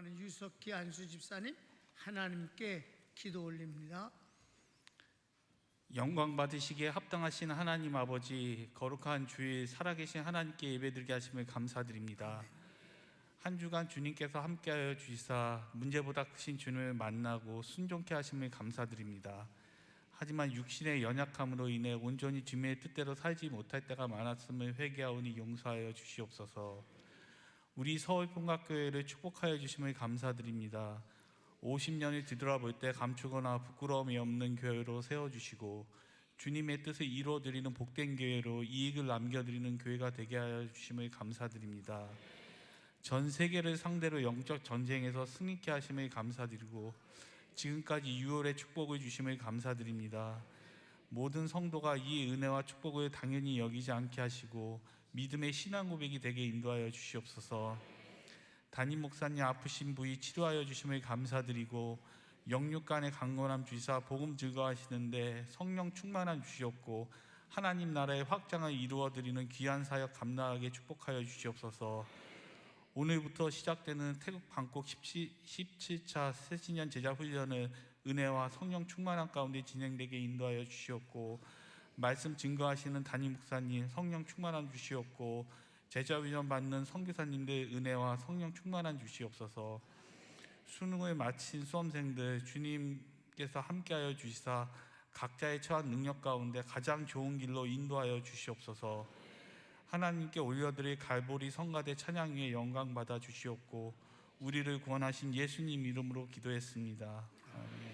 사랑하는 유석기 안수 집사님 하나님께 기도 올립니다. 영광 받으시기에 합당하신 하나님 아버지, 거룩한 주일 살아계신 하나님께 예배드리게 하심을 감사드립니다. 한 주간 주님께서 함께하여 주시사 문제보다 크신 주님을 만나고 순종케 하심을 감사드립니다. 하지만 육신의 연약함으로 인해 온전히 주님의 뜻대로 살지 못할 때가 많았음을 회개하오니 용서하여 주시옵소서. 우리 서울평각교회를 축복하여 주심을 감사드립니다. 50년을 뒤돌아볼 때 감추거나 부끄러움이 없는 교회로 세워주시고 주님의 뜻을 이루어드리는 복된 교회로 이익을 남겨드리는 교회가 되게 하여 주심을 감사드립니다. 전 세계를 상대로 영적 전쟁에서 승리케 하심을 감사드리고 지금까지 6월의 축복을 주심을 감사드립니다. 모든 성도가 이 은혜와 축복을 당연히 여기지 않게 하시고 믿음의 신앙 고백이 되게 인도하여 주시옵소서. 담임 목사님 아프신 부위 치료하여 주심을 감사드리고 영육간의 강건함 주시사 복음 증거하시는데 성령 충만함 주시옵고 하나님 나라의 확장을 이루어드리는 귀한 사역 감당하게 축복하여 주시옵소서. 오늘부터 시작되는 태국 방콕 17차 새신년 제자훈련을 은혜와 성령 충만함 가운데 진행되게 인도하여 주시옵고 말씀 증거하시는 담임 목사님 성령 충만함 주시옵고 제자훈련 받는 선교사님들 은혜와 성령 충만함 주시옵소서. 수능을 마친 수험생들 주님께서 함께하여 주시사 각자의 처한 능력 가운데 가장 좋은 길로 인도하여 주시옵소서. 하나님께 올려드릴 갈보리 성가대 찬양 위에 영광 받아 주시옵고 우리를 구원하신 예수님 이름으로 기도했습니다. 아멘.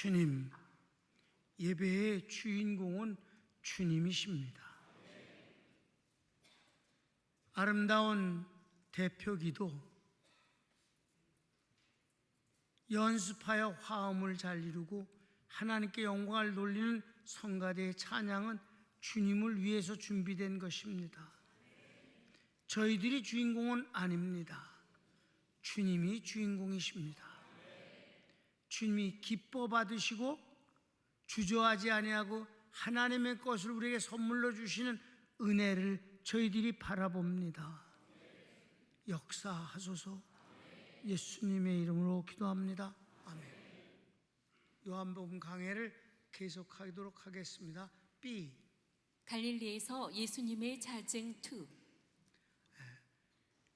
주님, 예배의 주인공은 주님이십니다. 아름다운 대표기도, 연습하여 화음을 잘 이루고 하나님께 영광을 돌리는 성가대의 찬양은 주님을 위해서 준비된 것입니다. 저희들이 주인공은 아닙니다. 주님이 주인공이십니다. 주님이 기뻐 받으시고 주저하지 아니하고 하나님의 것을 우리에게 선물로 주시는 은혜를 저희들이 바라봅니다. 역사하소서. 예수님의 이름으로 기도합니다. 아멘. 요한복음 강해를 계속하도록 하겠습니다. B. 갈릴리에서 예수님의 자증 2.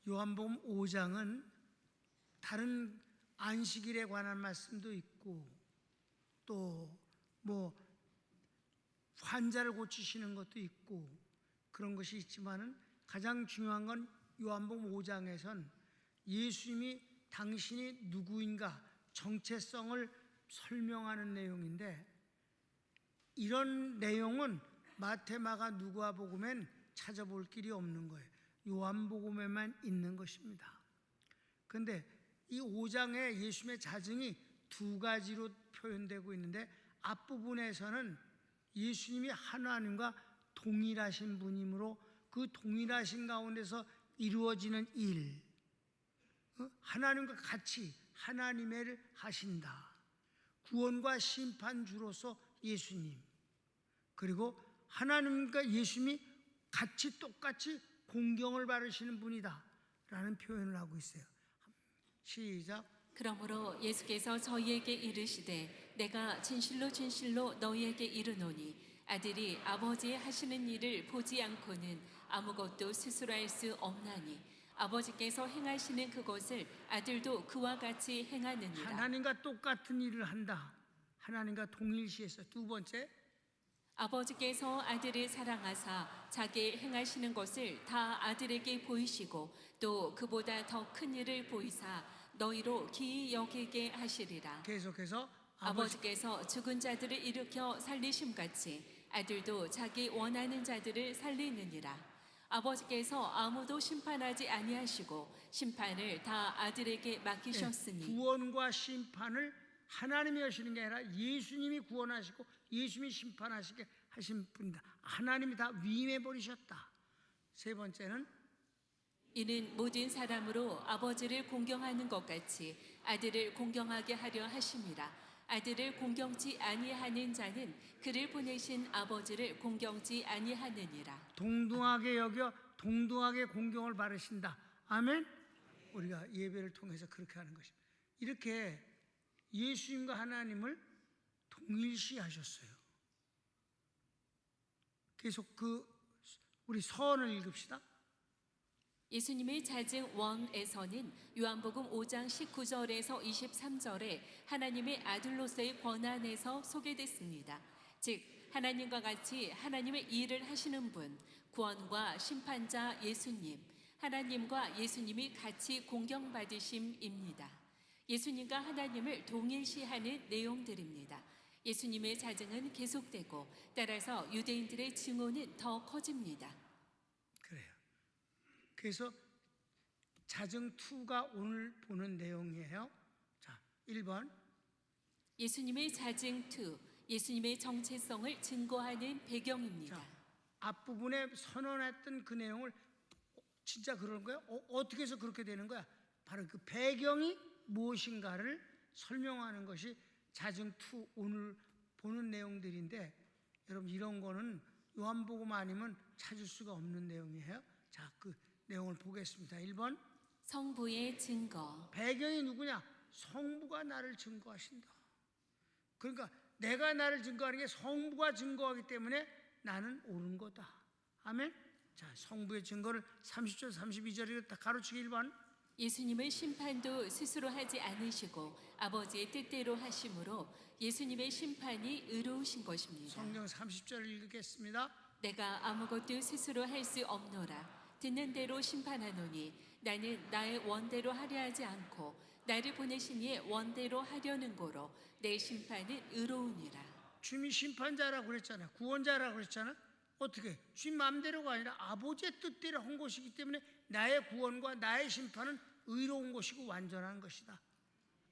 요한복음 5장은 다른 안식일에 관한 말씀도 있고 또 뭐 환자를 고치시는 것도 있고 그런 것이 있지만은 가장 중요한 건 요한복음 5장에선 예수님이 당신이 누구인가 정체성을 설명하는 내용인데, 이런 내용은 마태, 마가, 누가복음엔 찾아볼 길이 없는 거예요. 요한복음에만 있는 것입니다. 그런데 이 5장에 예수님의 자증이 두 가지로 표현되고 있는데, 앞부분에서는 예수님이 하나님과 동일하신 분이므로 그 동일하신 가운데서 이루어지는 일, 하나님과 같이 하나님의 일을 하신다. 구원과 심판주로서 예수님, 그리고 하나님과 예수님이 같이 똑같이 공경을 받으시는 분이다 라는 표현을 하고 있어요. 시작. 그러므로 예수께서 저희에게 이르시되 내가 진실로 진실로 너희에게 이르노니 아들이 아버지의 하시는 일을 보지 않고는 아무것도 스스로 할 수 없나니 아버지께서 행하시는 그것을 아들도 그와 같이 행하느니라. 하나님과 똑같은 일을 한다. 하나님과 동일시해서. 두 번째, 아버지께서 아들을 사랑하사 자기 행하시는 것을 다 아들에게 보이시고 또 그보다 더 큰 일을 보이사 너희로 기이 여기게 하시리라. 계속해서 아버지께서 죽은 자들을 일으켜 살리심같이 아들도 자기 원하는 자들을 살리느니라. 아버지께서 아무도 심판하지 아니하시고 심판을 다 아들에게 맡기셨으니. 구원과 심판을 하나님이 하시는 게 아니라 예수님이 구원하시고 예수님이 심판하시게 하신 분이다. 하나님이 다 위임해 버리셨다. 세 번째는 이는 모든 사람으로 아버지를 공경하는 것 같이 아들을 공경하게 하려 하심이라. 아들을 공경치 아니하는 자는 그를 보내신 아버지를 공경치 아니하느니라. 동등하게 여겨 동등하게 공경을 받으신다. 아멘. 우리가 예배를 통해서 그렇게 하는 것입니다. 이렇게 예수님과 하나님을 동일시하셨어요. 계속 우리 서언을 읽읍시다. 예수님의 자증 1에서는 요한복음 5장 19절에서 23절에 하나님의 아들로서의 권한에서 소개됐습니다. 즉 하나님과 같이 하나님의 일을 하시는 분, 구원과 심판자 예수님, 하나님과 예수님이 같이 공경받으심입니다. 예수님과 하나님을 동일시하는 내용들입니다. 예수님의 자증은 계속되고 따라서 유대인들의 증오는 더 커집니다. 그래요. 그래서 자증 2가 오늘 보는 내용이에요. 자, 1번. 예수님의 자증 2, 예수님의 정체성을 증거하는 배경입니다. 자, 앞부분에 선언했던 그 내용을 진짜 그런 거야? 어떻게 해서 그렇게 되는 거야? 바로 그 배경이 무엇인가를 설명하는 것이 자증 2 오늘 보는 내용들인데, 여러분 이런 거는 요한복음 아니면 찾을 수가 없는 내용이에요. 자, 그 내용을 보겠습니다. 1번. 성부의 증거. 배경이 누구냐? 성부가 나를 증거하신다. 그러니까 내가 나를 증거하는 게 성부가 증거하기 때문에 나는 옳은 거다. 아멘. 자, 성부의 증거를 30절 32절에 다 가로치기. 1번. 예수님의 심판도 스스로 하지 않으시고 아버지의 뜻대로 하심으로 예수님의 심판이 의로우신 것입니다. 성경 30절을 읽겠습니다. 내가 아무것도 스스로 할 수 없노라. 듣는 대로 심판하노니 나는 나의 원대로 하려 하지 않고 나를 보내신 이의 원대로 하려는 고로 내 심판은 의로우니라. 주님이 심판자라고 그랬잖아. 구원자라고 그랬잖아. 어떻게? 주님 마음대로가 아니라 아버지의 뜻대로 한 것이기 때문에 나의 구원과 나의 심판은 의로운 것이고 완전한 것이다.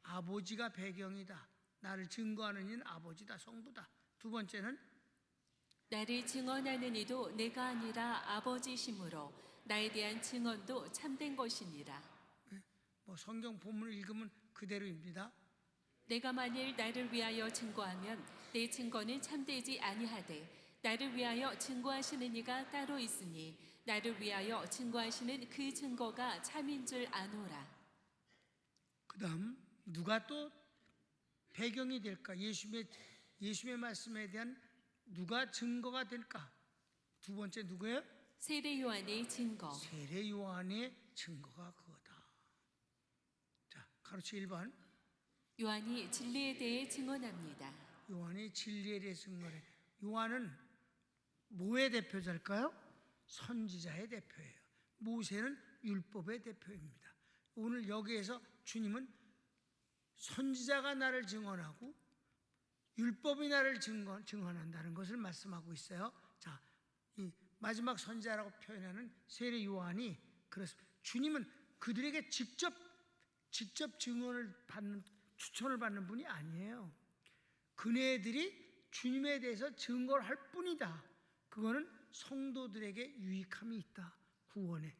아버지가 배경이다. 나를 증거하는 이는 아버지다, 성부다. 두 번째는 나를 증언하는 이도 내가 아니라 아버지시므로 나에 대한 증언도 참된 것이니라. 뭐 성경 본문을 읽으면 그대로입니다. 내가 만일 나를 위하여 증거하면 내 증거는 참되지 아니하되 나를 위하여 증거하시는 이가 따로 있으니 나를 위하여 증거하시는 그 증거가 참인 줄 아노라. 그다음 누가 또 배경이 될까? 예수님의 말씀에 대한 누가 증거가 될까? 두 번째 누구예요? 세례 요한의 증거. 세례 요한의 증거가 그거다. 자, 가로치기 1번. 요한이 진리에 대해 증언합니다. 요한이 진리에 대해 증거해. 요한은 뭐의 대표자일까요? 선지자의 대표예요. 모세는 율법의 대표입니다. 오늘 여기에서 주님은 선지자가 나를 증언하고 율법이 나를 증언한다는 것을 말씀하고 있어요. 자, 이 마지막 선지자라고 표현하는 세례 요한이 그렇습니다. 주님은 그들에게 직접 증언을 받는, 추천을 받는 분이 아니에요. 그네들이 주님에 대해서 증거를 할 뿐이다. 그거는 성도들에게 유익함이 있다. 구원의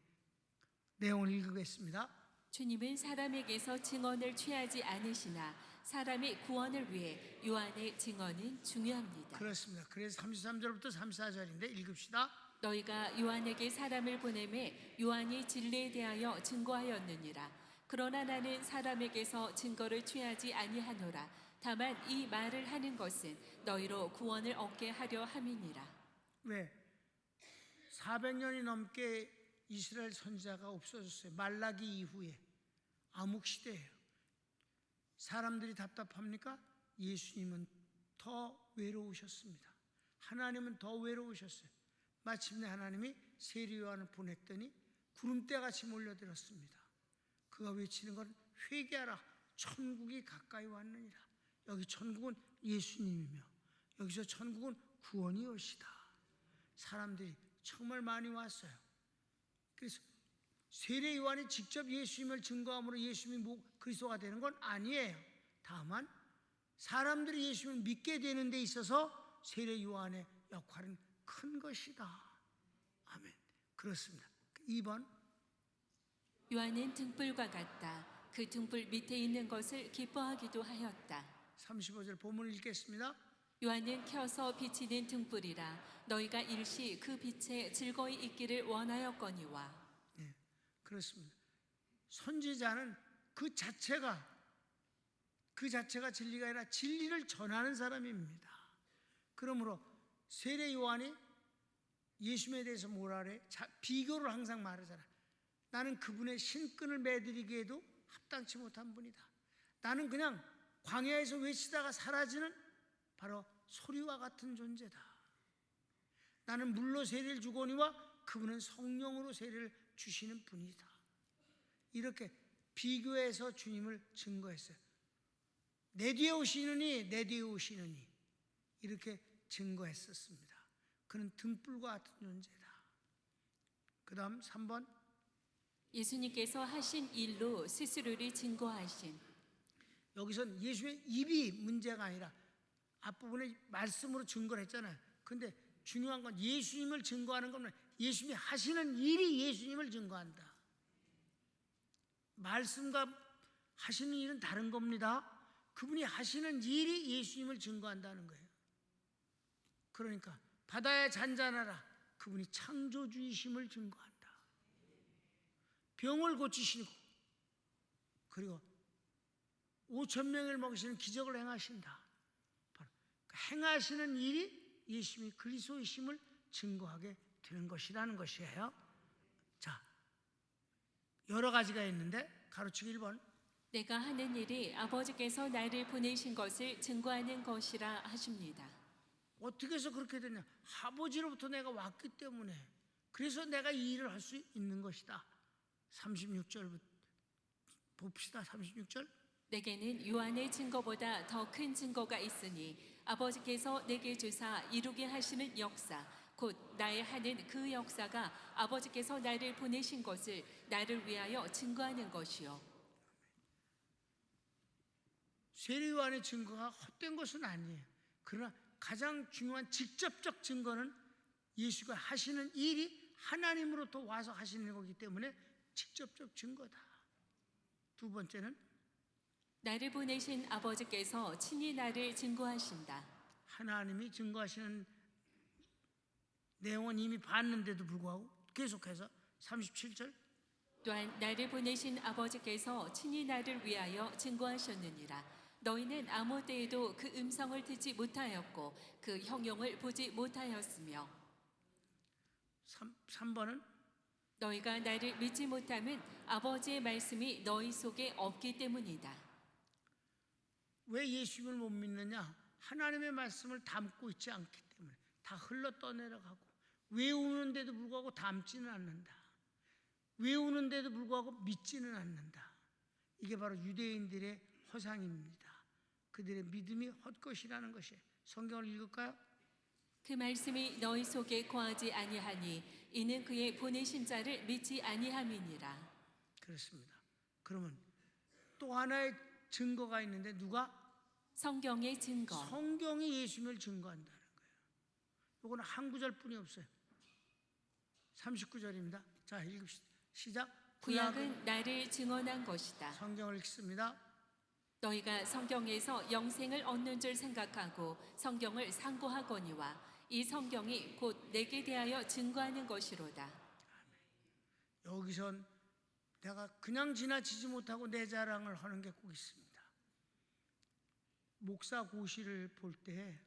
내용을 읽겠습니다. 주님은 사람에게서 증언을 취하지 않으시나 사람의 구원을 위해 요한의 증언은 중요합니다. 그렇습니다. 그래서 33절부터 34절인데 읽읍시다. 너희가 요한에게 사람을 보내매 요한이 진리에 대하여 증거하였느니라. 그러나 나는 사람에게서 증거를 취하지 아니하노라. 다만 이 말을 하는 것은 너희로 구원을 얻게 하려 함이니라. 왜? 400년이 넘게 이스라엘 선지자가 없어졌어요. 말라기 이후에 암흑 시대예요. 사람들이 답답합니까? 예수님은 더 외로우셨습니다. 하나님은 더 외로우셨어요. 마침내 하나님이 세례 요한을 보냈더니 구름대같이 몰려들었습니다. 그가 외치는 건 회개하라, 천국이 가까이 왔느니라. 여기 천국은 예수님이며 여기서 천국은 구원이 오시다. 사람들이 정말 많이 왔어요. 그래서 세례 요한이 직접 예수님을 증거함으로 예수님이 그리스도가 되는 건 아니에요. 다만 사람들이 예수님을 믿게 되는 데 있어서 세례 요한의 역할은 큰 것이다. 아멘. 그렇습니다. 2번. 요한은 등불과 같다. 그 등불 밑에 있는 것을 기뻐하기도 하였다. 35절 본문을 읽겠습니다. 요한은 켜서 비치는 등불이라 너희가 일시 그 빛에 즐거이 있기를 원하였거니와. 네, 그렇습니다. 선지자는 그 자체가 진리가 아니라 진리를 전하는 사람입니다. 그러므로 세례 요한이 예수님에 대해서 뭐라 그래? 비교를 항상 말하잖아. 나는 그분의 신끈을 매드리기에도 합당치 못한 분이다. 나는 그냥 광야에서 외치다가 사라지는 바로 소리와 같은 존재다. 나는 물로 세례를 주거니와 그분은 성령으로 세례를 주시는 분이다. 이렇게 비교해서 주님을 증거했어요. 내 뒤에 오시느니 이렇게 증거했었습니다. 그는 등불과 같은 존재다. 그 다음 3번. 예수님께서 하신 일로 스스로를 증거하신. 여기선 예수의 입이 문제가 아니라 앞부분에 말씀으로 증거를 했잖아요. 근데 중요한 건 예수님을 증거하는 건 예수님이 하시는 일이 예수님을 증거한다. 말씀과 하시는 일은 다른 겁니다. 그분이 하시는 일이 예수님을 증거한다는 거예요. 그러니까 바다에 잔잔하라. 그분이 창조주이심을 증거한다. 병을 고치시고 그리고 5,000명을 먹이시는 기적을 행하신다. 행하시는 일이 예수님이 그리스도이심을 증거하게 되는 것이라는 것이에요. 자, 여러 가지가 있는데 가로치기 1번. 내가 하는 일이 아버지께서 나를 보내신 것을 증거하는 것이라 하십니다. 어떻게 해서 그렇게 되냐? 아버지로부터 내가 왔기 때문에 그래서 내가 이 일을 할 수 있는 것이다. 36절 봅시다. 36절. 내게는 요한의 증거보다 더 큰 증거가 있으니 아버지께서 내게 주사 이루게 하시는 역사 곧 나의 하는 그 역사가 아버지께서 나를 보내신 것을 나를 위하여 증거하는 것이요. 세례 요한의 증거가 헛된 것은 아니에요. 그러나 가장 중요한 직접적 증거는 예수가 하시는 일이 하나님으로부터 와서 하시는 거기 때문에 직접적 증거다. 두 번째는 나를 보내신 아버지께서 친히 나를 증거하신다. 하나님이 증거하시는 내용은 이미 봤는데도 불구하고 계속해서 37절. 또한 나를 보내신 아버지께서 친히 나를 위하여 증거하셨느니라. 너희는 아무 때에도 그 음성을 듣지 못하였고 그 형용을 보지 못하였으며 3번은 너희가 나를 믿지 못함은 아버지의 말씀이 너희 속에 없기 때문이다. 왜 예수님을 못 믿느냐? 하나님의 말씀을 담고 있지 않기 때문에 다 흘러 떠내려가고 외우는데도 불구하고 담지는 않는다. 외우는데도 불구하고 믿지는 않는다. 이게 바로 유대인들의 허상입니다. 그들의 믿음이 헛것이라는 것이에요. 성경을 읽을까요? 그 말씀이 너희 속에 거하지 아니하니 이는 그의 보내신 자를 믿지 아니함이니라. 그렇습니다. 그러면 또 하나의 증거가 있는데 누가? 성경의 증거. 성경이 예수님을 증거한다는 거예요. 이거는 한 구절뿐이 없어요. 39절입니다. 자, 읽읍시다. 시작. 구약은 나를 증언한 것이다. 성경을 읽습니다. 너희가 성경에서 영생을 얻는 줄 생각하고 성경을 상고하거니와 이 성경이 곧 내게 대하여 증거하는 것이로다. 여기선 내가 그냥 지나치지 못하고 내 자랑을 하는 게 꼭 있습니다. 목사 고시를 볼 때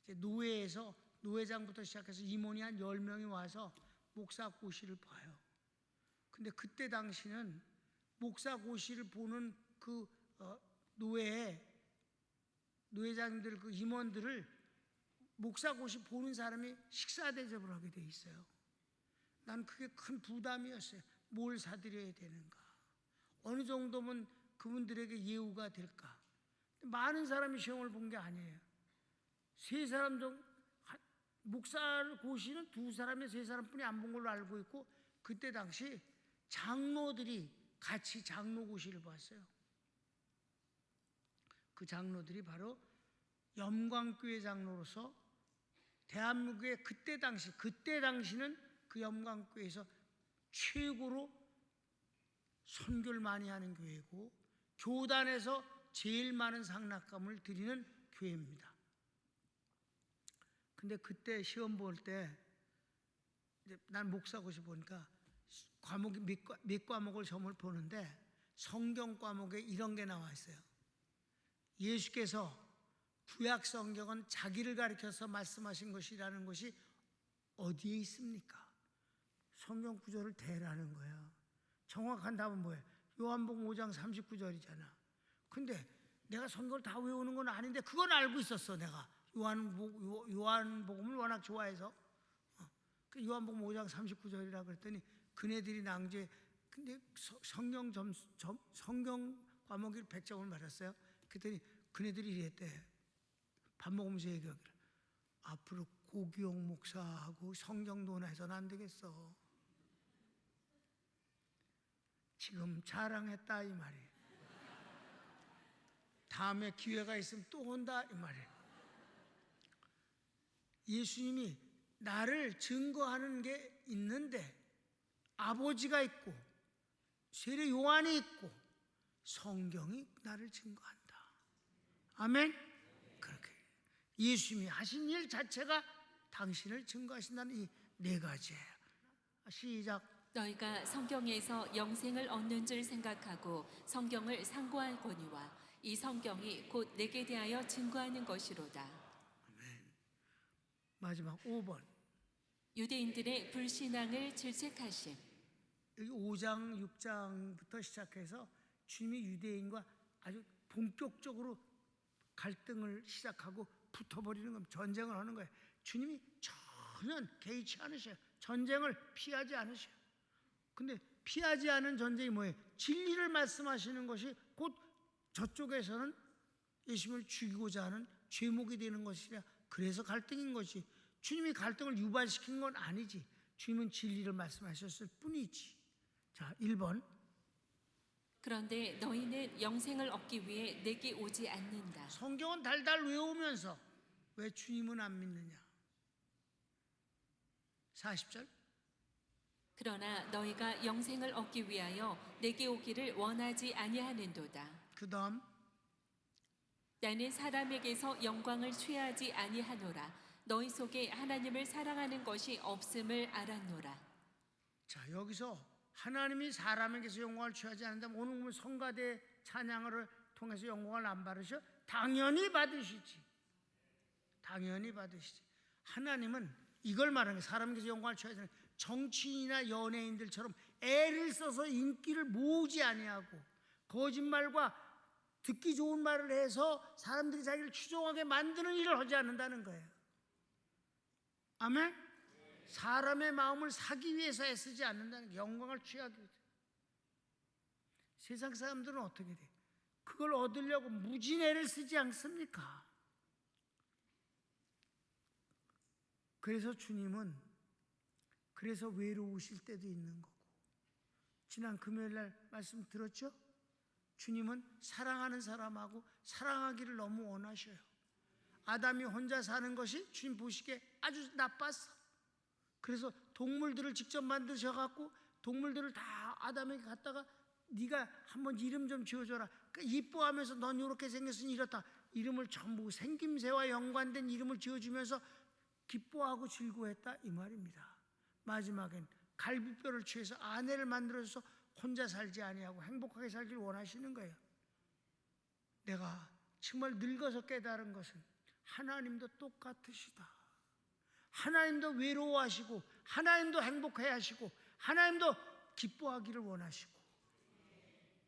노회에서 노회장부터 시작해서 임원이 한 10명이 와서 목사 고시를 봐요. 근데 그때 당시는 목사 고시를 보는 그 노회장들 그 임원들을 목사 고시 보는 사람이 식사 대접을 하게 돼 있어요. 난 그게 큰 부담이었어요. 뭘 사드려야 되는가? 어느 정도면 그분들에게 예우가 될까? 많은 사람이 시험을 본 게 아니에요. 세 사람 정도, 목사 고시는 두 사람에 세 사람뿐이 안 본 걸로 알고 있고 그때 당시 장로들이 같이 장로 고시를 봤어요. 그 장로들이 바로 염광교회 장로로서 대한민국의 그때 당시는 그 염광교회에서 최고로 선교를 많이 하는 교회고 교단에서 제일 많은 상납감을 드리는 교회입니다. 근데 그때 시험 볼 때 난 목사고시 보니까 과목이 몇 과목을 시험을 보는데 성경 과목에 이런 게 나와 있어요. 예수께서 구약 성경은 자기를 가리켜서 말씀하신 것이라는 것이 어디에 있습니까? 성경 구절을 대라는 거예요. 정확한 답은 뭐예요? 요한복음 5장 39절이잖아. 근데 내가 성경을 다 외우는 건 아닌데 그건 알고 있었어. 내가 요한복음을 워낙 좋아해서 그 요한복음 5장 39절이라 그랬더니 그네들이 낭주해. 근데 성경 과목이 100점을 맞았어요. 그랬더니 그네들이 이랬대. 밥 먹으면서 얘기하기를 앞으로 고기용 목사하고 성경 논해서는 안 되겠어. 지금 자랑했다 이 말이에요. 다음에 기회가 있으면 또 온다 이 말이에요. 예수님이 나를 증거하는 게 있는데 아버지가 있고 세례 요한이 있고 성경이 나를 증거한다. 아멘. 그렇게 예수님이 하신 일 자체가 당신을 증거하신다는 이 네 가지예요. 시작. 너희가 성경에서 영생을 얻는 줄 생각하고 성경을 상고하거니와 이 성경이 곧 내게 대하여 증거하는 것이로다. 아멘. 마지막 5번. 유대인들의 불신앙을 질책하심. 여기 5장 6장부터 시작해서 주님이 유대인과 아주 본격적으로 갈등을 시작하고 붙어버리는 겁니다. 전쟁을 하는 거예요. 주님이 전혀 개의치 않으셔요. 전쟁을 피하지 않으셔요. 근데 피하지 않은 전쟁이 뭐예요? 진리를 말씀하시는 것이 곧 저쪽에서는 예수님을 죽이고자 하는 죄목이 되는 것이라. 그래서 갈등인 것이, 주님이 갈등을 유발시킨 건 아니지. 주님은 진리를 말씀하셨을 뿐이지. 자, 1번. 그런데 너희는 영생을 얻기 위해 내게 오지 않는다. 성경은 달달 외우면서 왜 주님은 안 믿느냐. 40절. 그러나 너희가 영생을 얻기 위하여 내게 오기를 원하지 아니하는도다. 그 다음. 나는 사람에게서 영광을 취하지 아니하노라. 너희 속에 하나님을 사랑하는 것이 없음을 알았노라. 자, 여기서 하나님이 사람에게서 영광을 취하지 않는다면 오늘 보면 성가대 찬양을 통해서 영광을 안 받으셔? 당연히 받으시지. 당연히 받으시지. 하나님은 이걸 말하는 거예요. 사람에게서 영광을 취하지 않는, 정치인이나 연예인들처럼 애를 써서 인기를 모으지 아니하고 거짓말과 듣기 좋은 말을 해서 사람들이 자기를 추종하게 만드는 일을 하지 않는다는 거예요. 아멘? 사람의 마음을 사기 위해서 애쓰지 않는다는 게, 영광을 취하기 위해서. 세상 사람들은 어떻게 돼? 그걸 얻으려고 무진 애를 쓰지 않습니까? 그래서 주님은 그래서 외로우실 때도 있는 거고, 지난 금요일 날 말씀 들었죠? 주님은 사랑하는 사람하고 사랑하기를 너무 원하셔요. 아담이 혼자 사는 것이 주님 보시기에 아주 나빴어. 그래서 동물들을 직접 만드셔갖고 동물들을 다 아담에게 갖다가 네가 한번 이름 좀 지어줘라. 그러니까 이뻐하면서 넌 이렇게 생겼으니 이렇다. 이름을 전부 생김새와 연관된 이름을 지어주면서 기뻐하고 즐거워했다 이 말입니다. 마지막엔 갈비뼈를 취해서 아내를 만들어서 혼자 살지 아니하고 행복하게 살길 원하시는 거예요. 내가 정말 늙어서 깨달은 것은 하나님도 똑같으시다. 하나님도 외로워하시고 하나님도 행복해 하시고 하나님도 기뻐하기를 원하시고.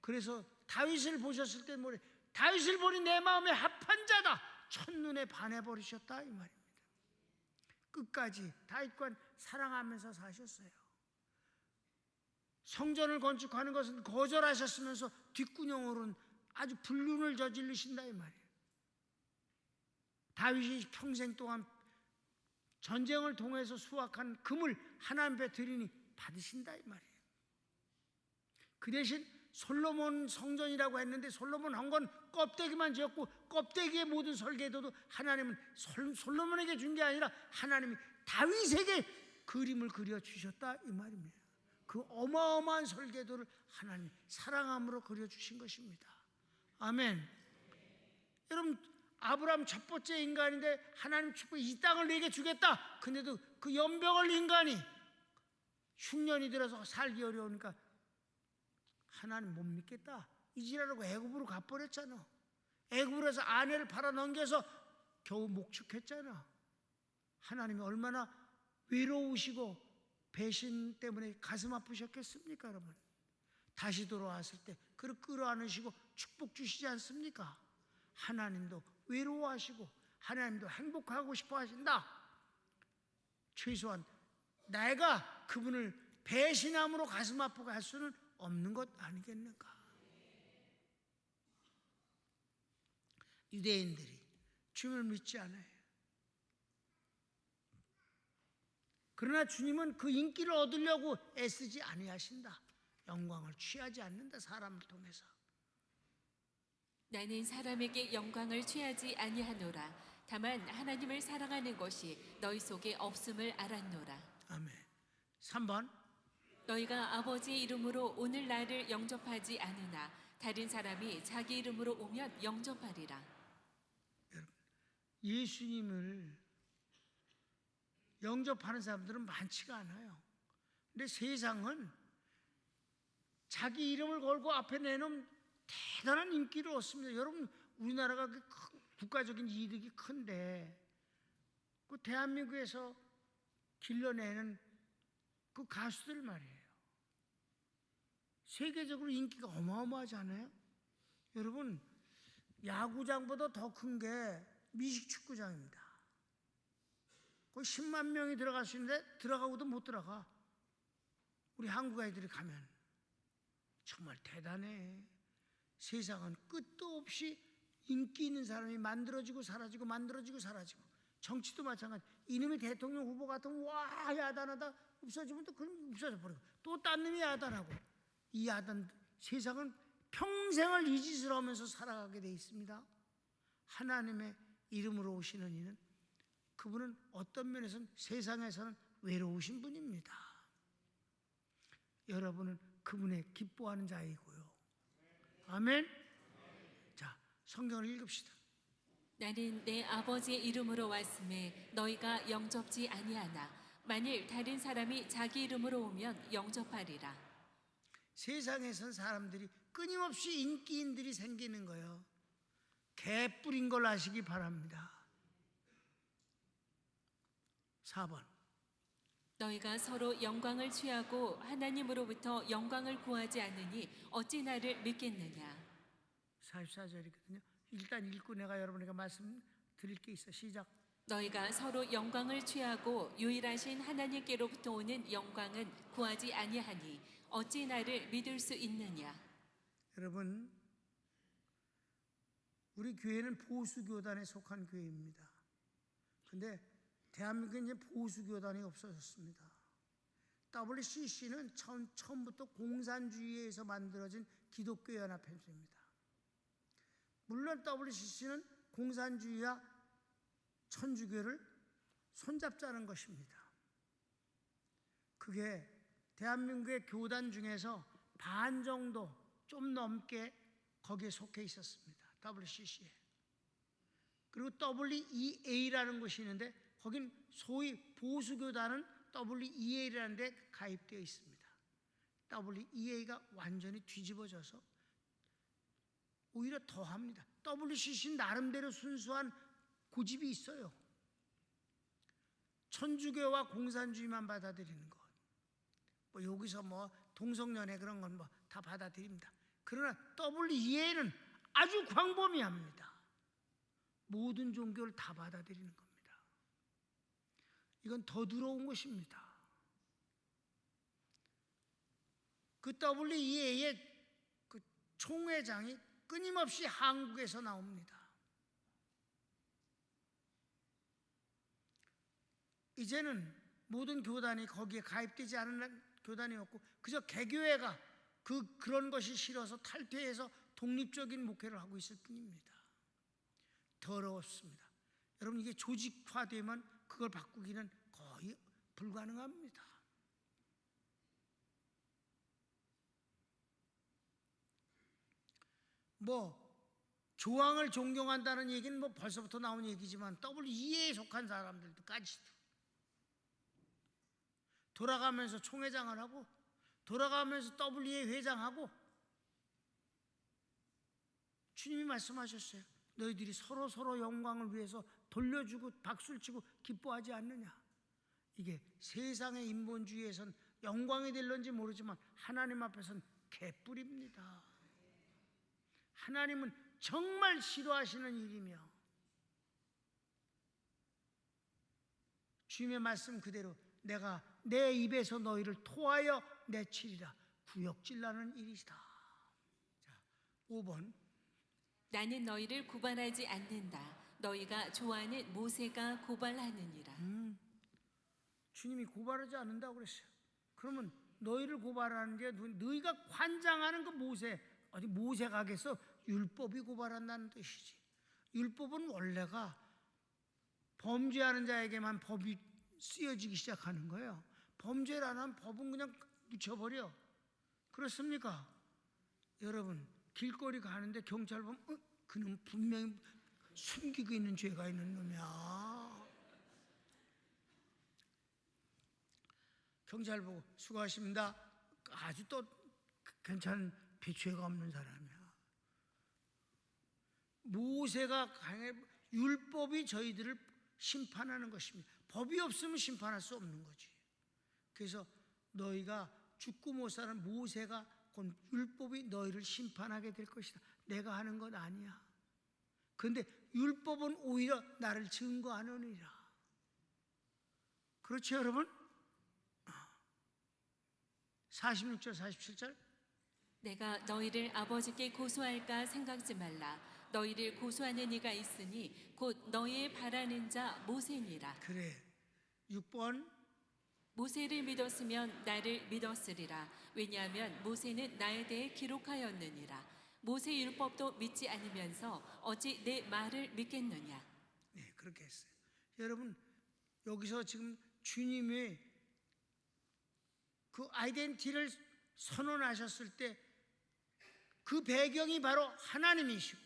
그래서 다윗을 보셨을 때 뭐래? 다윗을 보니 내 마음에 합한 자다. 첫눈에 반해버리셨다 이 말입니다. 끝까지 다윗과 사랑하면서 사셨어요. 성전을 건축하는 것은 거절하셨으면서 뒷구녕으로는 아주 불륜을 저지르신다 이 말이에요. 다윗이 평생 동안 전쟁을 통해서 수확한 금을 하나님 앞에 드리니 받으신다 이 말이에요. 그 대신 솔로몬 성전이라고 했는데 솔로몬 한 건 껍데기만 지었고 껍데기의 모든 설계도도 하나님은 솔로몬에게 준 게 아니라 하나님이 다윗에게 그림을 그려주셨다 이 말입니다. 그 어마어마한 설계도를 하나님 사랑함으로 그려주신 것입니다. 아멘. 여러분, 아브라함 첫 번째 인간인데 하나님 축복 이 땅을 내게 주겠다. 근데도 그 연병을 인간이 흉년이 들어서 살기 어려우니까 하나님 못 믿겠다. 이지라라고 애굽으로 가버렸잖아. 애굽으로서 아내를 팔아 넘겨서 겨우 목축했잖아. 하나님이 얼마나 외로우시고 배신 때문에 가슴 아프셨겠습니까, 여러분? 다시 돌아왔을 때 그를 끌어안으시고 축복 주시지 않습니까? 하나님도 외로워하시고 하나님도 행복하고 싶어 하신다. 최소한 내가 그분을 배신함으로 가슴 아프게 할 수는 없는 것 아니겠는가? 유대인들이 주님을 믿지 않아요. 그러나 주님은 그 인기를 얻으려고 애쓰지 아니하신다. 영광을 취하지 않는다. 사람을 통해서. 나는 사람에게 영광을 취하지 아니하노라. 다만 하나님을 사랑하는 것이 너희 속에 없음을 알았노라. 아멘. 3번. 너희가 아버지의 이름으로 오늘 나를 영접하지 않으나 다른 사람이 자기 이름으로 오면 영접하리라. 여러분, 예수님을 영접하는 사람들은 많지가 않아요. 근데 세상은 자기 이름을 걸고 앞에 내놓으면 대단한 인기를 얻습니다. 여러분, 우리나라가 국가적인 이득이 큰데 그 대한민국에서 길러내는 그 가수들 말이에요. 세계적으로 인기가 어마어마하지 않아요? 여러분, 야구장보다 더 큰 게 미식축구장입니다. 거기 10만 명이 들어갈 수 있는데 들어가고도 못 들어가. 우리 한국 아이들이 가면. 정말 대단해. 세상은 끝도 없이 인기 있는 사람이 만들어지고 사라지고 만들어지고 사라지고, 정치도 마찬가지. 이놈이 대통령 후보 같으면 와 야단하다 없어지면 또 그럼 없어져 버리고, 또 딴 놈이 야단하고. 이 야단, 세상은 평생을 이 짓을 하면서 살아가게 돼 있습니다. 하나님의 이름으로 오시는 이는, 그분은 어떤 면에서는 세상에서는 외로우신 분입니다. 여러분은 그분의 기뻐하는 자이고요. 아멘. 자, 성경을 읽읍시다. 나는 내 아버지의 이름으로 왔음에 너희가 영접지 아니하나 만일 다른 사람이 자기 이름으로 오면 영접하리라. 세상에선 사람들이 끊임없이 인기인들이 생기는 거예요. 개뿔인 걸 아시기 바랍니다. 4번. 너희가 서로 영광을 취하고 하나님으로부터 영광을 구하지 않으니 어찌 나를 믿겠느냐. 44절이거든요. 일단 읽고 내가 여러분에게 말씀드릴 게 있어. 시작. 너희가 서로 영광을 취하고 유일하신 하나님께로부터 오는 영광은 구하지 아니하니 어찌 나를 믿을 수 있느냐. 여러분, 우리 교회는 보수교단에 속한 교회입니다. 근데 대한민국에 이제 보수교단이 없어졌습니다. WCC는 처음부터 공산주의에서 만들어진 기독교연합회입니다. 물론 WCC는 공산주의와 천주교를 손잡자는 것입니다. 그게 대한민국의 교단 중에서 반 정도 좀 넘게 거기에 속해 있었습니다. WCC에. 그리고 WEA라는 것이 있는데 거긴 소위 보수교단은 WEA라는 데 가입되어 있습니다. WEA가 완전히 뒤집어져서 오히려 더합니다. WCC 나름대로 순수한 고집이 있어요. 천주교와 공산주의만 받아들이는 것. 뭐 여기서 뭐 동성연애 그런 건 뭐 다 받아들입니다. 그러나 WEA는 아주 광범위합니다. 모든 종교를 다 받아들이는 겁니다. 이건 더 더러운 것입니다. 그 WEA의 그 총회장이 끊임없이 한국에서 나옵니다. 이제는 모든 교단이 거기에 가입되지 않은 교단이 없고 그저 개교회가 그런 것이 싫어서 탈퇴해서 독립적인 목회를 하고 있을 뿐입니다. 더러웠습니다. 여러분, 이게 조직화되면 그걸 바꾸기는 거의 불가능합니다. 뭐 조항을 존경한다는 얘기는 뭐 벌써부터 나온 얘기지만 WEA에 속한 사람들까지도 돌아가면서 총회장을 하고 돌아가면서 WEA 회장하고, 주님이 말씀하셨어요. 너희들이 서로 영광을 위해서 돌려주고 박수를 치고 기뻐하지 않느냐. 이게 세상의 인본주의에선 영광이 될런지 모르지만 하나님 앞에서는 개뿔입니다. 하나님은 정말 싫어하시는 일이며 주님의 말씀 그대로 내가 내 입에서 너희를 토하여 내치리라. 구역질나는 일이다. 자, 5번. 나는 너희를 고발하지 않는다. 너희가 좋아하는 모세가 고발하느니라. 주님이 고발하지 않는다고 그랬어요. 그러면 너희를 고발하는 게 너희가 관장하는 그 모세, 어디 모세가 하겠어? 율법이 고발한다는 뜻이지. 율법은 원래가 범죄하는 자에게만 법이 쓰여지기 시작하는 거예요. 범죄를 안 하면 법은 그냥 묻혀버려. 그렇습니까? 여러분, 길거리 가는데 경찰 보면 그놈 분명히 숨기고 있는 죄가 있는 놈이야. 경찰 보고 수고하십니다. 아주 또 괜찮은 죄가 없는 사람이야. 모세가 율법이 저희들을 심판하는 것입니다. 법이 없으면 심판할 수 없는 거지. 그래서 너희가 죽고 못 사는 모세가 곧 율법이 너희를 심판하게 될 것이다. 내가 하는 건 아니야. 그런데 율법은 오히려 나를 증거하느니라. 그렇죠, 여러분? 46절 47절 내가 너희를 아버지께 고소할까 생각지 말라. 너희를 고소하는 이가 있으니 곧 너희의 바라는 자 모세니라. 그래. 6번 모세를 믿었으면 나를 믿었으리라. 왜냐하면 모세는 나에 대해 기록하였느니라. 모세 율법도 믿지 않으면서 어찌 내 말을 믿겠느냐. 네, 그렇게 했어요. 여러분 여기서 지금 주님의 그 아이덴티티를 선언하셨을 때 그 배경이 바로 하나님이시고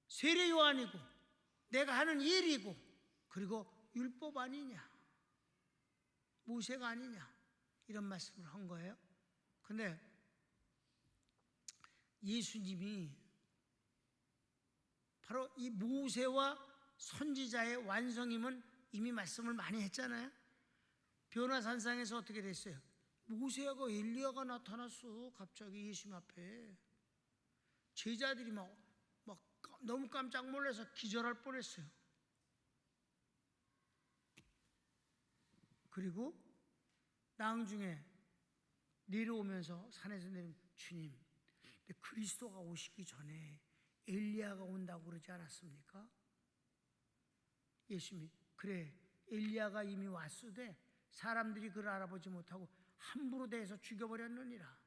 세례 요한이고 내가 하는 일이고 그리고 율법 아니냐 모세가 아니냐 이런 말씀을 한 거예요. 근데 예수님이 바로 이 모세와 선지자의 완성임은 이미 말씀을 많이 했잖아요. 변화산상에서 어떻게 됐어요? 모세하고 엘리야가 나타났어. 갑자기 예수님 앞에 제자들이 막 너무 깜짝 놀라서 기절할 뻔했어요. 그리고 나중에 내려오면서 산에서 내리면 주님, 근데 그리스도가 오시기 전에 엘리야가 온다고 그러지 않았습니까? 예수님이 그래 엘리야가 이미 왔으되 사람들이 그를 알아보지 못하고 함부로 대해서 죽여버렸느니라.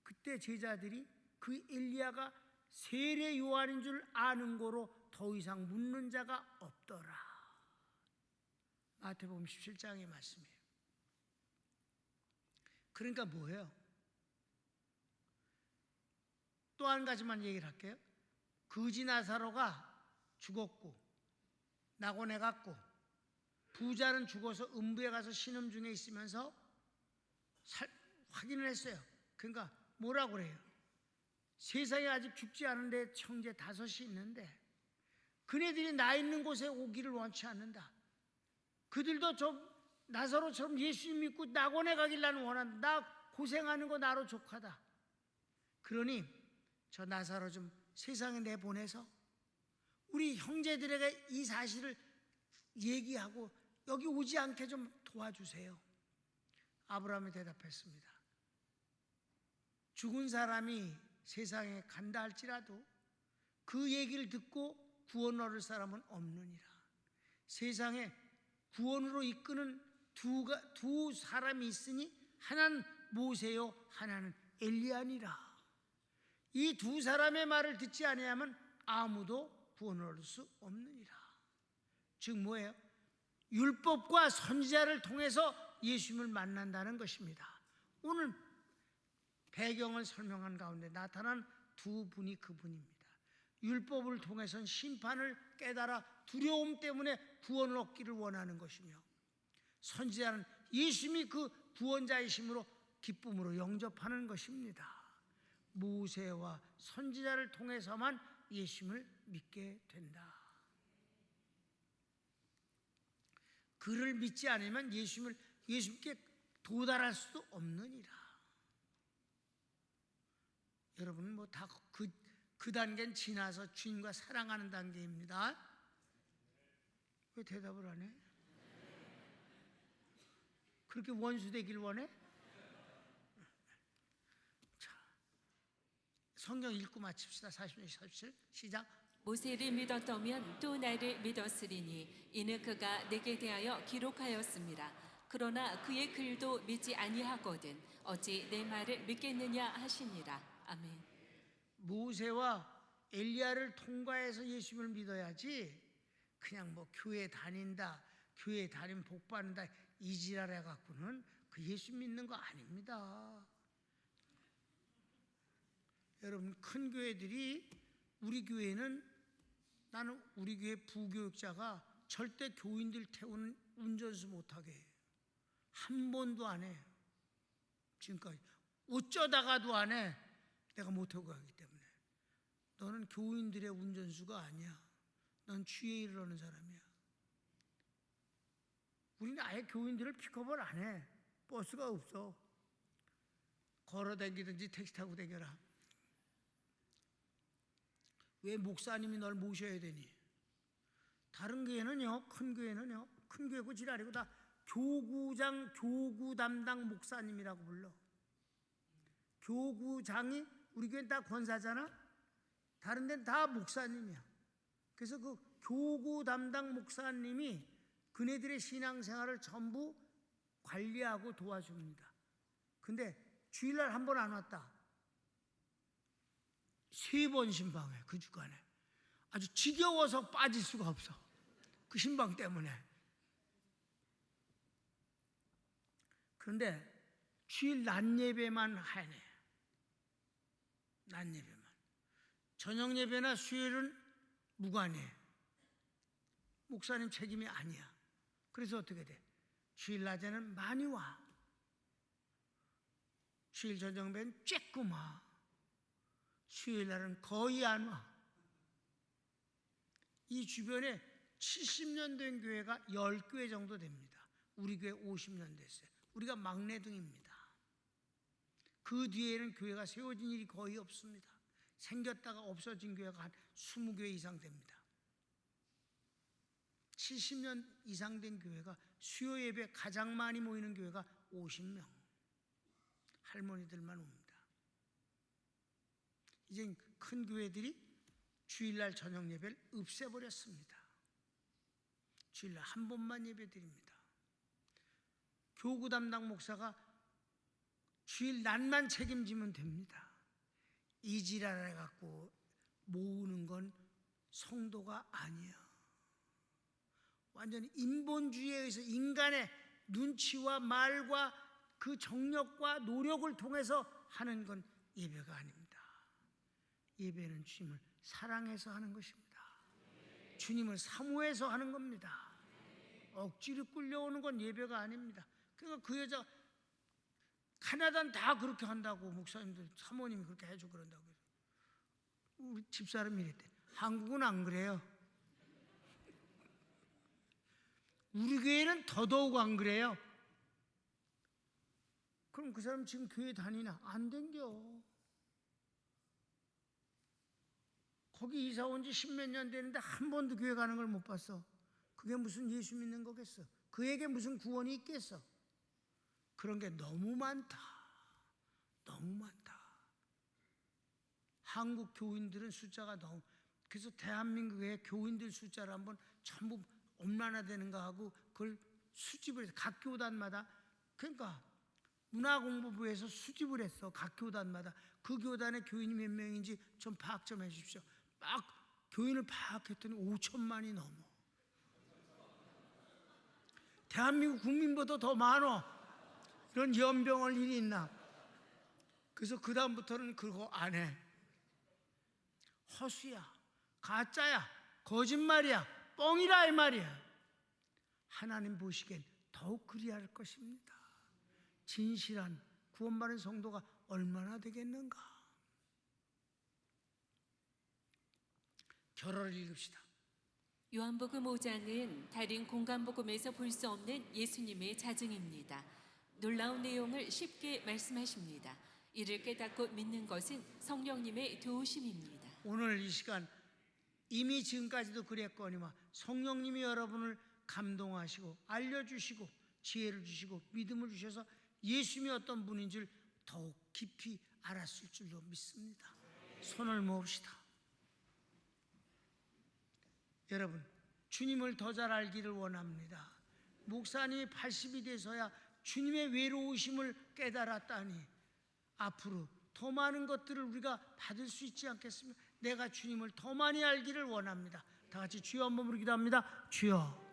그때 제자들이 그 엘리야가 세례 요한인 줄 아는 거로 더 이상 묻는 자가 없더라. 마태복음 17장의 말씀이에요. 그러니까 뭐예요? 또 한 가지만 얘기를 할게요. 거지 나사로가 죽었고 낙원에 갔고 부자는 죽어서 음부에 가서 신음 중에 있으면서 확인을 했어요. 그러니까 뭐라고 그래요? 세상에 아직 죽지 않은데 형제 5이 있는데 그네들이 나 있는 곳에 오기를 원치 않는다. 그들도 좀 나사로처럼 예수님 믿고 낙원에 가길 나는 원한다. 나 고생하는 거 나로 족하다. 그러니 저 나사로 좀 세상에 내보내서 우리 형제들에게 이 사실을 얘기하고 여기 오지 않게 좀 도와주세요. 아브라함이 대답했습니다. 죽은 사람이 세상에 간다 할지라도 그 얘기를 듣고 구원 얻을 사람은 없느니라. 세상에 구원으로 이끄는 두 사람이 있으니 하나는 모세요 하나는 엘리야니라. 이 두 사람의 말을 듣지 아니하면 아무도 구원을 얻을 수 없느니라. 즉 뭐예요? 율법과 선지자를 통해서 예수님을 만난다는 것입니다. 오늘 배경을 설명한 가운데 나타난 두 분이 그분입니다. 율법을 통해서는 심판을 깨달아 두려움 때문에 구원을 얻기를 원하는 것이며 선지자는 예수님이 그 구원자이심으로 기쁨으로 영접하는 것입니다. 모세와 선지자를 통해서만 예수님을 믿게 된다. 그를 믿지 않으면 예수님께 도달할 수도 없느니라. 여러분 뭐 다 그 단계는 지나서 주님과 사랑하는 단계입니다. 왜 대답을 안 해? 그렇게 원수 되길 원해? 자, 성경 읽고 마칩시다. 46, 47 시작. 모세를 믿었다면 또 나를 믿었으리니 이는 그가 내게 대하여 기록하였습니다. 그러나 그의 글도 믿지 아니하거든 어찌 내 말을 믿겠느냐 하시니라. 아멘. 모세와 엘리야를 통과해서 예수님을 믿어야지 그냥 뭐 교회 다닌다, 교회 다니면 복 받는다 이 지랄 해갖고는 그 예수 믿는 거 아닙니다. 여러분 큰 교회들이 우리 교회는 나는 우리 교회 부교육자가 절대 교인들 태우는 운전수 못하게 해요. 한 번도 안 해. 지금까지 어쩌다가도 안 해. 내가 못하고 가기 때문에. 너는 교인들의 운전수가 아니야. 넌 주에 이르는 사람이야. 우리는 아예 교인들을 픽업을 안 해. 버스가 없어. 걸어 다니든지 택시 타고 다녀라. 왜 목사님이 널 모셔야 되니? 다른 교회는요, 큰 교회는요, 큰 교회고 지랄이고 다 교구장, 교구 담당 목사님이라고 불러. 교구장이 우리 교회는 다 권사잖아. 다른 데는 다 목사님이야. 그래서 그 교구 담당 목사님이 그네들의 신앙생활을 전부 관리하고 도와줍니다. 근데 주일날 한 번 안 왔다. 3번 신방해. 그 주간에 아주 지겨워서 빠질 수가 없어. 그 신방 때문에. 그런데 주일 낮 예배만 하네. 낮 예배만. 저녁 예배나 수요일은 무관해. 목사님 책임이 아니야. 그래서 어떻게 돼? 주일 낮에는 많이 와. 주일 저녁 예배는 쬐끔 와. 수요일 날은 거의 안 와. 이 주변에 70년 된 교회가 10교회 정도 됩니다. 우리 교회 50년 됐어요. 우리가 막내둥입니다. 그 뒤에는 교회가 세워진 일이 거의 없습니다. 생겼다가 없어진 교회가 한 20교회 이상 됩니다. 70년 이상 된 교회가 수요 예배 가장 많이 모이는 교회가 50명. 할머니들만 옵니다. 이제 큰 교회들이 주일날 저녁 예배를 없애버렸습니다. 주일날 한 번만 예배 드립니다. 교구 담당 목사가 주일 낮만 책임지면 됩니다. 이지랄 해갖고 모으는 건 성도가 아니야. 완전히 인본주의에 의해서 인간의 눈치와 말과 그 정력과 노력을 통해서 하는 건 예배가 아닙니다. 예배는 주님을 사랑해서 하는 것입니다. 주님을 사모해서 하는 겁니다. 억지로 끌려오는 건 예배가 아닙니다. 그러니까 그 여자 캐나다는 다 그렇게 한다고 목사님들 사모님이 그렇게 해주고 그런다고. 우리 집사람이 이랬대. 한국은 안 그래요. 우리 교회는 더더욱 안 그래요. 그럼 그 사람 지금 교회 다니나? 안 댕겨. 거기 이사 온 지 10몇 년 되는데 한 번도 교회 가는 걸 못 봤어. 그게 무슨 예수 믿는 거겠어? 그에게 무슨 구원이 있겠어? 그런 게 너무 많다. 너무 많다. 한국 교인들은 숫자가 너무, 그래서 대한민국의 교인들 숫자를 한번 전부 얼마나 되는가 하고 그걸 수집을 해서 각 교단마다, 그러니까 문화공부부에서 수집을 했어. 각 교단마다 그 교단의 교인이 몇 명인지 좀 파악 좀 해주십시오. 막 교인을 파악했더니 5천만이 넘어. 대한민국 국민보다 더 많어. 이런 연병할 일이 있나? 그래서 그 다음부터는 그거 안 해. 허수야, 가짜야, 거짓말이야, 뻥이라 이 말이야. 하나님 보시기엔 더욱 그리할 것입니다. 진실한 구원받은 성도가 얼마나 되겠는가? 결어를 읽읍시다. 요한복음 5장은 다른 공간복음에서 볼 수 없는 예수님의 자증입니다. 놀라운 내용을 쉽게 말씀하십니다. 이를 깨닫고 믿는 것은 성령님의 도우심입니다. 오늘 이 시간 이미 지금까지도 그랬거니와 성령님이 여러분을 감동하시고 알려주시고 지혜를 주시고 믿음을 주셔서 예수님이 어떤 분인 줄 더욱 깊이 알았을 줄로 믿습니다. 손을 모읍시다. 여러분, 주님을 더 잘 알기를 원합니다. 목사님이 80이 돼서야 주님의 외로우심을 깨달았다니 앞으로 더 많은 것들을 우리가 받을 수 있지 않겠습니까? 내가 주님을 더 많이 알기를 원합니다. 다 같이 주여 한번 부르기도 합니다. 주여.